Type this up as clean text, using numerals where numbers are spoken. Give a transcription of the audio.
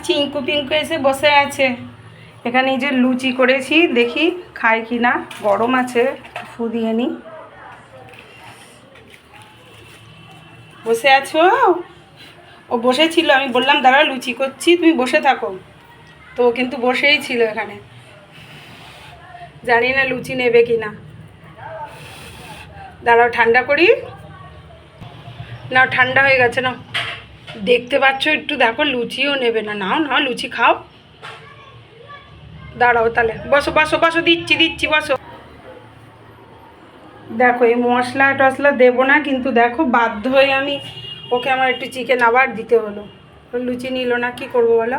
চিঙ্কু পিঙ্কু এসে বসে আছে এখানে। এই যে লুচি করেছি, দেখি খাই কি না। গরম আছে, ফু দিয়ে নি। বসে আছো? ও বসেছিল, আমি বললাম দাঁড়াও লুচি করছি, তুমি বসে থাকো। তো ও কিন্তু বসেই ছিল এখানে। জানি না লুচি নেবে কি না। দাঁড়াও ঠান্ডা করি। না ঠান্ডা হয়ে গেছে না, দেখতে পাচ্ছ একটু দেখো। লুচিও নেবে না। নাও নাও লুচি খাও। দাঁড়াও তাহলে, বসো বসো বসো, দিচ্ছি দিচ্ছি, বসো। দেখো এই মশলা টশলা দেবো না, কিন্তু দেখো বাধ্য হয়ে আমি ওকে আমার একটু চিকেন আবার দিতে হলো। লুচি নিল না, কি করবো বলো।